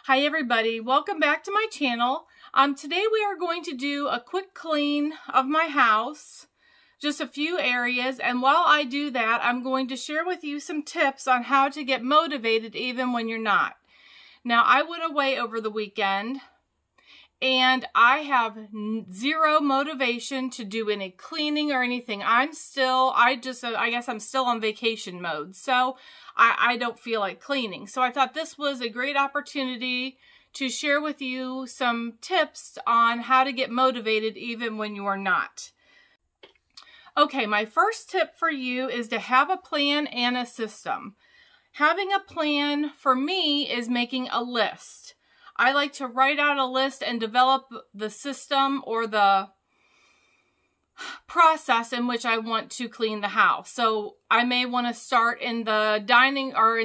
Hi everybody, welcome back to my channel. Today we are going to do a quick clean of my house, just a few areas, and while I do that, I'm going to share with you some tips on how to get motivated even when you're not. Now, I went away over the weekend and I have zero motivation to do any cleaning or anything. I guess I'm still on vacation mode, so I don't feel like cleaning. So I thought this was a great opportunity to share with you some tips on how to get motivated even when you are not. Okay, my first tip for you is to have a plan and a system. Having a plan for me is making a list. I like to write out a list and develop the system or the process in which I want to clean the house. So I may want to start in the dining or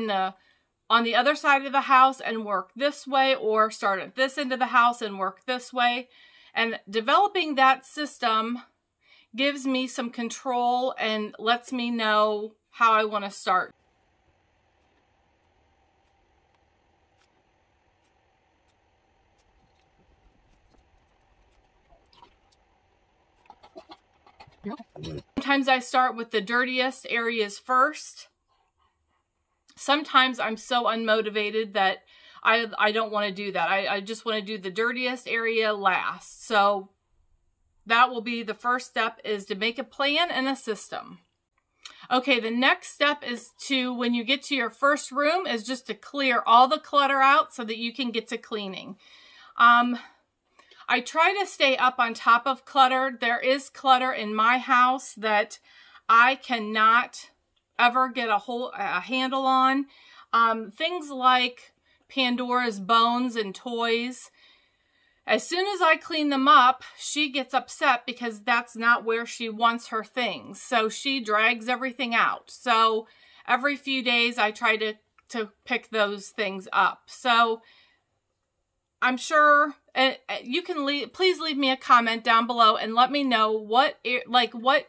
on the other side of the house and work this way, or start at this end of the house and work this way. And developing that system gives me some control and lets me know how I want to start. Sometimes I start with the dirtiest areas first. Sometimes I'm so unmotivated that I don't want to do that. I just want to do the dirtiest area last. So that will be the first step, is to make a plan and a system. Okay, the next step is to, when you get to your first room, is just to clear all the clutter out so that you can get to cleaning. I try to stay up on top of clutter. There is clutter in my house that I cannot ever get a handle on. Things like Pandora's bones and toys. As soon as I clean them up, she gets upset because that's not where she wants her things. So she drags everything out. So every few days I try to pick those things up. So I'm sure you can please leave me a comment down below and let me know what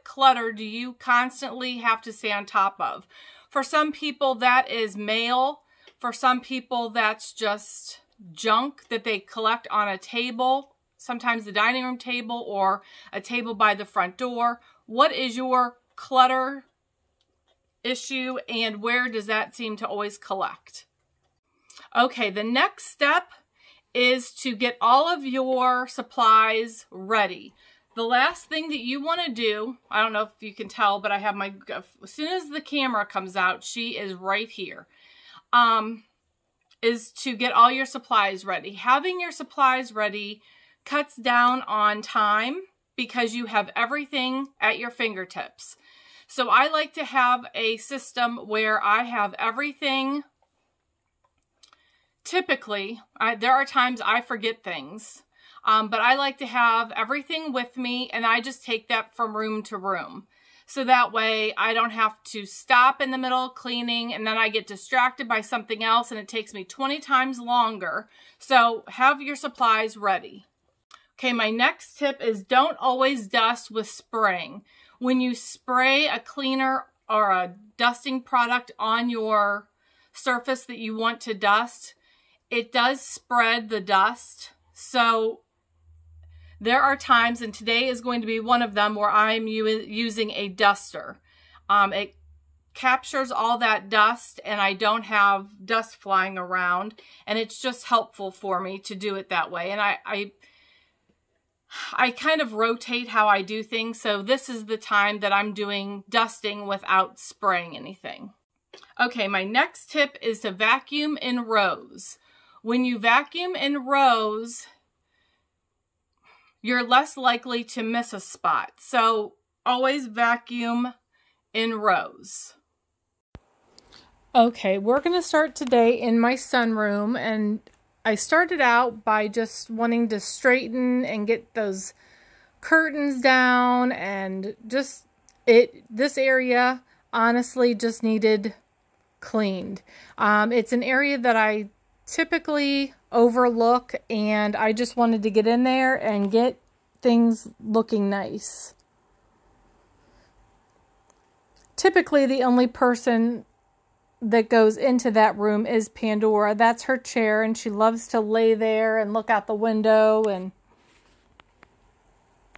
clutter do you constantly have to stay on top of. For some people that is mail. For some people that's just junk that they collect on a table, sometimes the dining room table or a table by the front door. What is your clutter issue and where does that seem to always collect? Okay, the next step is to get all of your supplies ready. The last thing that you want to do, I don't know if you can tell, but I have my, as soon as the camera comes out, she is right here, is to get all your supplies ready. Having your supplies ready cuts down on time because you have everything at your fingertips. So I like to have a system where I have everything. Typically, there are times I forget things, but I like to have everything with me and I just take that from room to room. So that way I don't have to stop in the middle of cleaning and then I get distracted by something else and it takes me 20 times longer. So have your supplies ready. Okay, my next tip is don't always dust with spraying. When you spray a cleaner or a dusting product on your surface that you want to dust, it does spread the dust. So there are times, and today is going to be one of them, where I'm using a duster. It captures all that dust and I don't have dust flying around, and it's just helpful for me to do it that way. And I kind of rotate how I do things, so this is the time that I'm doing dusting without spraying anything. Okay, my next tip is to vacuum in rows. When you vacuum in rows, you're less likely to miss a spot. So always vacuum in rows. Okay, we're going to start today in my sunroom, and I started out by just wanting to straighten and get those curtains down, and just this area honestly just needed cleaned. It's an area that I typically overlook, and I just wanted to get in there and get things looking nice. Typically the only person that goes into that room is Pandora. That's her chair, and she loves to lay there and look out the window and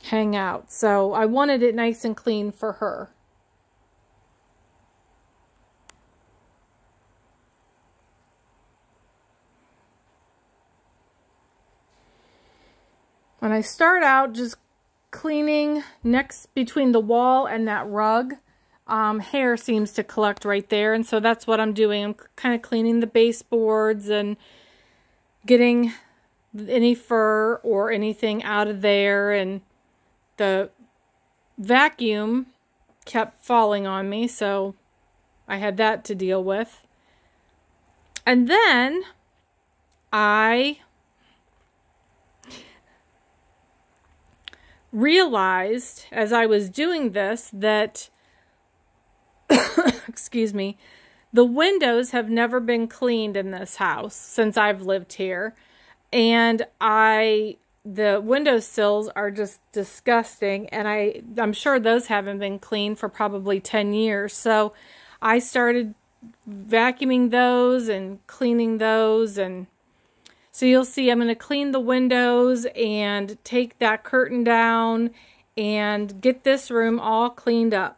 hang out. So I wanted it nice and clean for her. When I start out just cleaning next between the wall and that rug, hair seems to collect right there, and so that's what I'm doing. I'm kind of cleaning the baseboards and getting any fur or anything out of there, and the vacuum kept falling on me, so I had that to deal with. And then I realized as I was doing this that excuse me, the windows have never been cleaned in this house since I've lived here, and the windowsills are just disgusting, and I'm sure those haven't been cleaned for probably 10 years. So I started vacuuming those and cleaning those, and so you'll see I'm going to clean the windows and take that curtain down and get this room all cleaned up.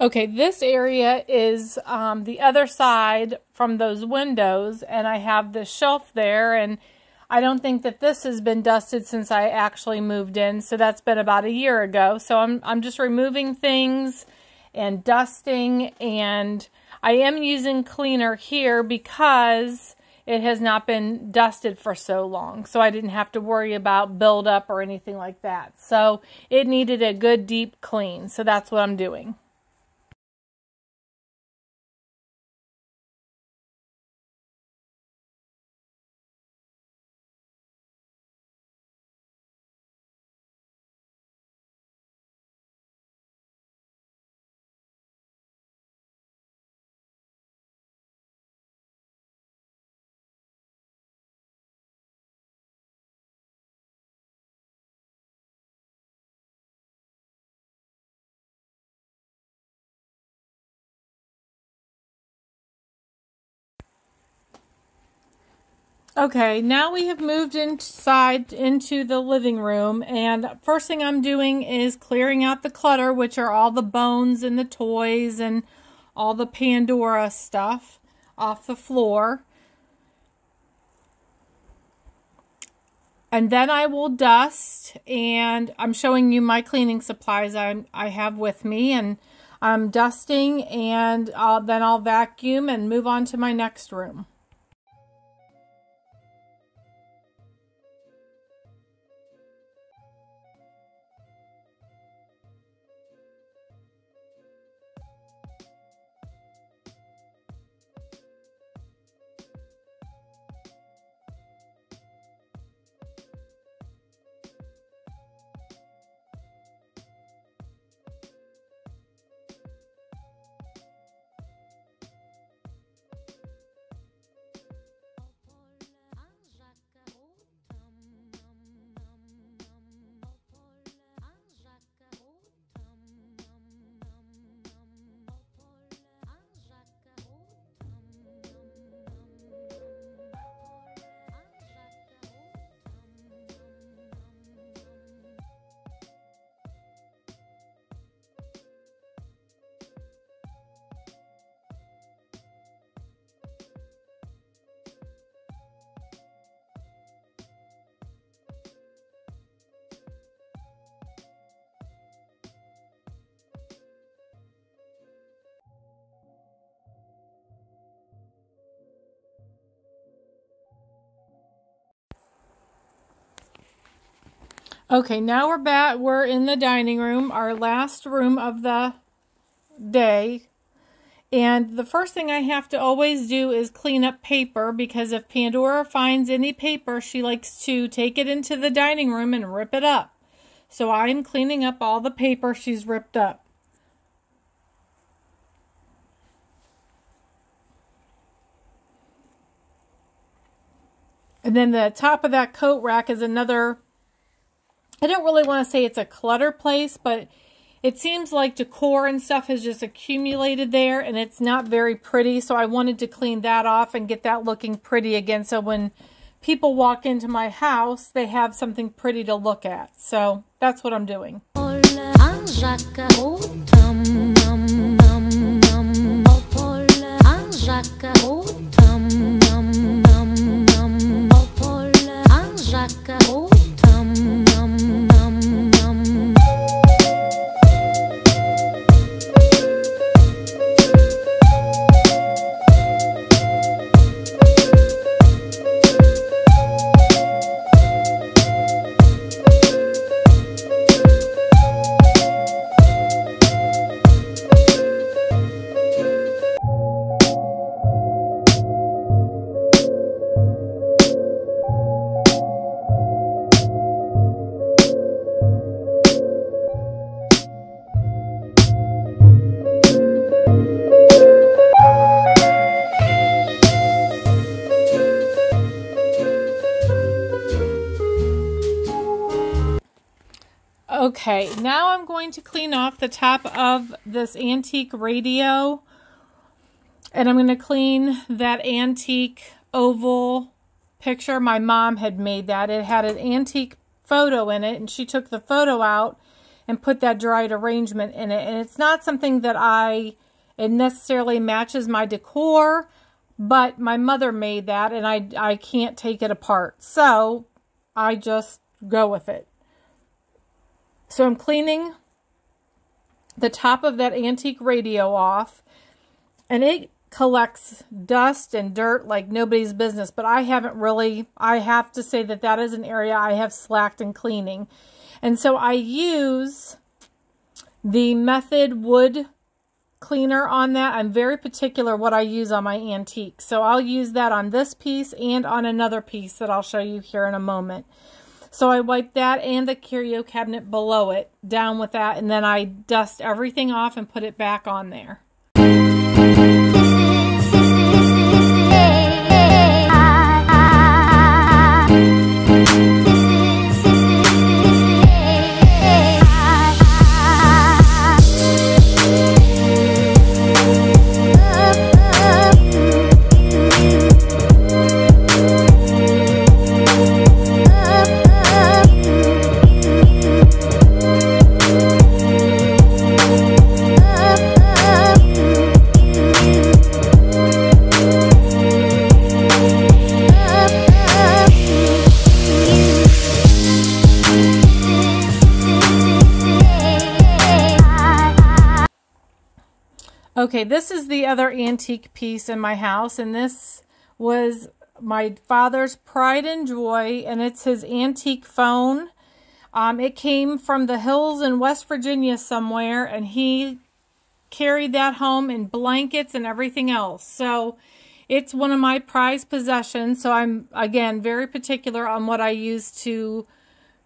Okay, this area is the other side from those windows, and I have the shelf there, and I don't think that this has been dusted since I actually moved in, so that's been about a year ago. So I'm just removing things and dusting, and I am using cleaner here because it has not been dusted for so long, so I didn't have to worry about buildup or anything like that. So it needed a good deep clean, so that's what I'm doing. Okay, now we have moved inside into the living room, and first thing I'm doing is clearing out the clutter, which are all the bones and the toys and all the Pandora stuff off the floor. And then I will dust, and I'm showing you my cleaning supplies I have with me, and I'm dusting, and then I'll vacuum and move on to my next room. Okay, now we're back. We're in the dining room, our last room of the day. And the first thing I have to always do is clean up paper, because if Pandora finds any paper, she likes to take it into the dining room and rip it up. So I'm cleaning up all the paper she's ripped up. And then the top of that coat rack is another, I don't really want to say it's a clutter place, but it seems like decor and stuff has just accumulated there, and it's not very pretty. So I wanted to clean that off and get that looking pretty again. So when people walk into my house, they have something pretty to look at. So that's what I'm doing. Okay, now I'm going to clean off the top of this antique radio, and I'm going to clean that antique oval picture. My mom had made that. It had an antique photo in it, and she took the photo out and put that dried arrangement in it. And it's not something that it necessarily matches my decor, but my mother made that and I can't take it apart. So I just go with it. So I'm cleaning the top of that antique radio off, and it collects dust and dirt like nobody's business, but I have to say that is an area I have slacked in cleaning. And so I use the Method wood cleaner on that. I'm very particular what I use on my antique. So I'll use that on this piece and on another piece that I'll show you here in a moment. So I wipe that and the curio cabinet below it down with that, and then I dust everything off and put it back on there. Okay, this is the other antique piece in my house, and this was my father's pride and joy, and it's his antique phone. It came from the hills in West Virginia somewhere, and he carried that home in blankets and everything else. So it's one of my prized possessions, so I'm, again, very particular on what I use to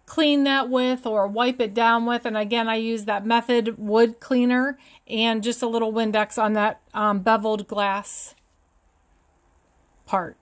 clean that with or wipe it down with. And again, I use that Method wood cleaner and just a little Windex on that beveled glass part.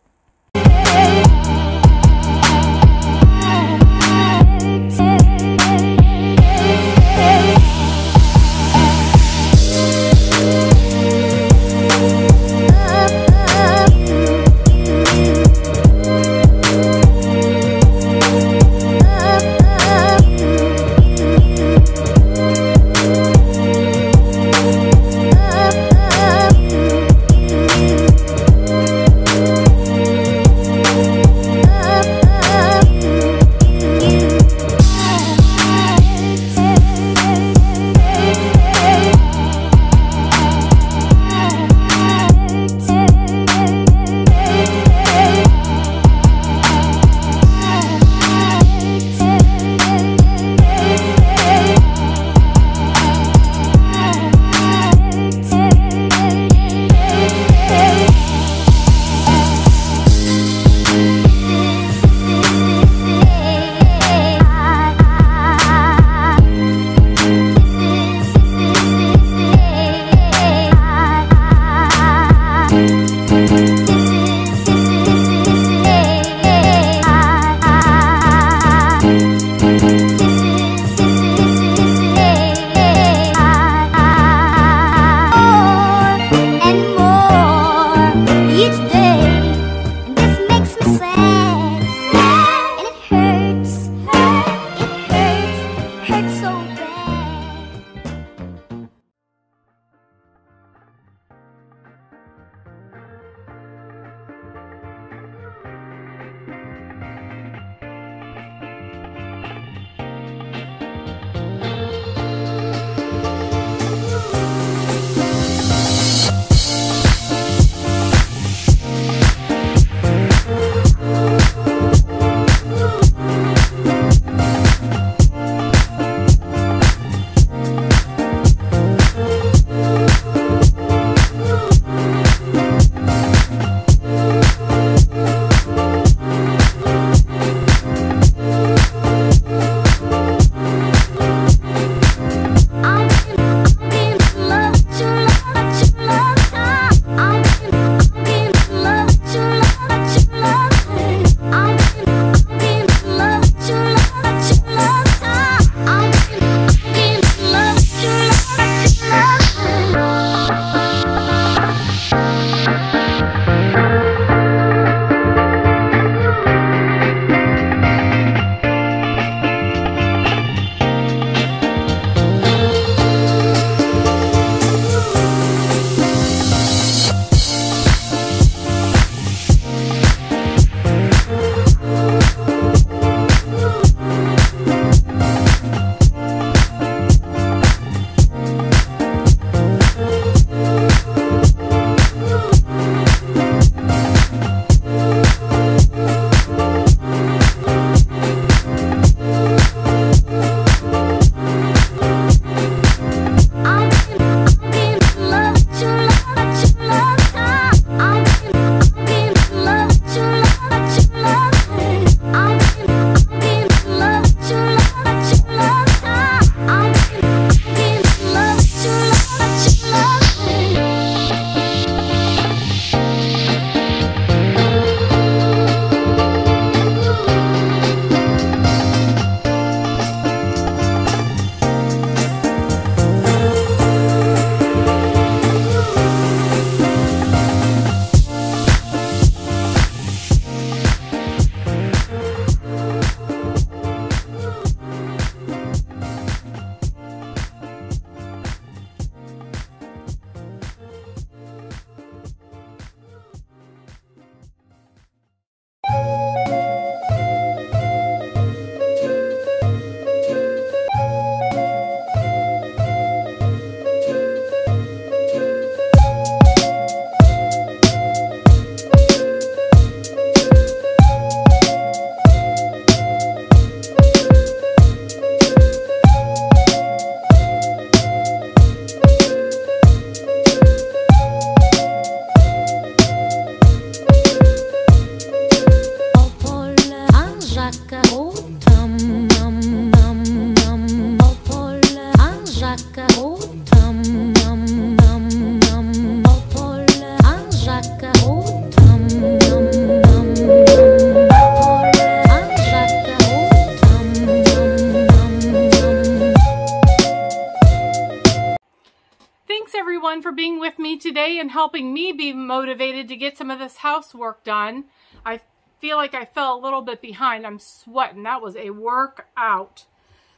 Thanks everyone for being with me today and helping me be motivated to get some of this housework done. I feel like I fell a little bit behind. I'm sweating. That was a workout.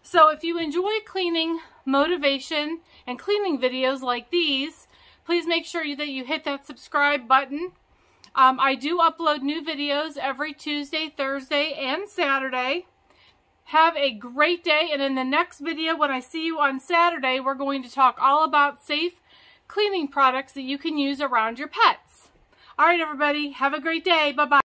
So if you enjoy cleaning motivation and cleaning videos like these, please make sure that you hit that subscribe button. I do upload new videos every Tuesday, Thursday, and Saturday. Have a great day, and in the next video when I see you on Saturday, we're going to talk all about safe cleaning products that you can use around your pets. All right, everybody, have a great day. Bye-bye.